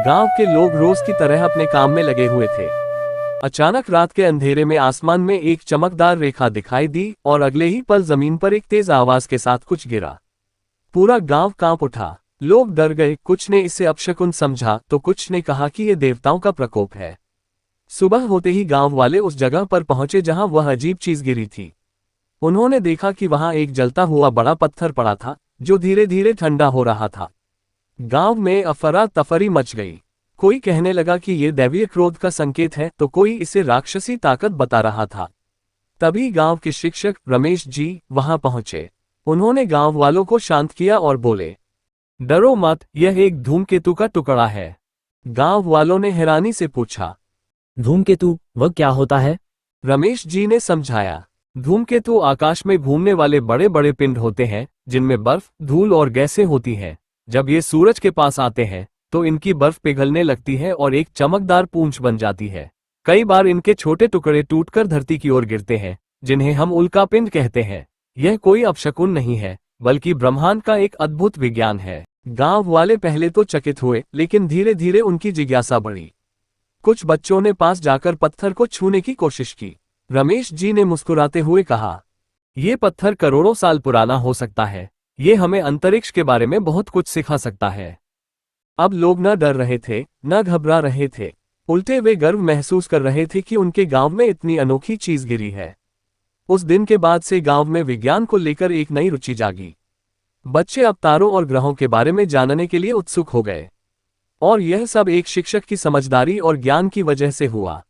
गांव के लोग रोज की तरह अपने काम में लगे हुए थे। अचानक रात के अंधेरे में आसमान में एक चमकदार रेखा दिखाई दी और अगले ही पल जमीन पर एक तेज आवाज के साथ कुछ गिरा। पूरा गांव कांप उठा। लोग डर गए, कुछ ने इसे अपशकुन समझा तो कुछ ने कहा कि यह देवताओं का प्रकोप है। सुबह होते ही गांव वाले उस जगह पर पहुंचे जहां वह अजीब चीज गिरी थी। उन्होंने देखा कि वहां एक जलता हुआ बड़ा पत्थर पड़ा था, जो धीरे धीरे ठंडा हो रहा था। गांव में अफरा तफरी मच गई। कोई कहने लगा कि यह दैवीय क्रोध का संकेत है तो कोई इसे राक्षसी ताकत बता रहा था। तभी गांव के शिक्षक रमेश जी वहां पहुंचे। उन्होंने गांव वालों को शांत किया और बोले, डरो मत, यह एक धूमकेतु का टुकड़ा है। गांव वालों ने हैरानी से पूछा, धूमकेतु वह क्या होता है? रमेश जी ने समझाया, धूमकेतु आकाश में घूमने वाले बड़े बड़े पिंड होते हैं जिनमें बर्फ, धूल और गैसें होती हैं। जब ये सूरज के पास आते हैं तो इनकी बर्फ पिघलने लगती है और एक चमकदार पूंछ बन जाती है। कई बार इनके छोटे टुकड़े टूटकर धरती की ओर गिरते हैं, जिन्हें हम उल्कापिंड कहते हैं। यह कोई अपशकुन नहीं है, बल्कि ब्रह्मांड का एक अद्भुत विज्ञान है। गांव वाले पहले तो चकित हुए, लेकिन धीरे धीरे उनकी जिज्ञासा बढ़ी। कुछ बच्चों ने पास जाकर पत्थर को छूने की कोशिश की। रमेश जी ने मुस्कुराते हुए कहा, यह पत्थर करोड़ों साल पुराना हो सकता है। ये हमें अंतरिक्ष के बारे में बहुत कुछ सिखा सकता है। अब लोग न डर रहे थे, न घबरा रहे थे। उल्टे वे गर्व महसूस कर रहे थे कि उनके गांव में इतनी अनोखी चीज गिरी है। उस दिन के बाद से गांव में विज्ञान को लेकर एक नई रुचि जागी। बच्चे अब तारों और ग्रहों के बारे में जानने के लिए उत्सुक हो गए। और यह सब एक शिक्षक की समझदारी और ज्ञान की वजह से हुआ।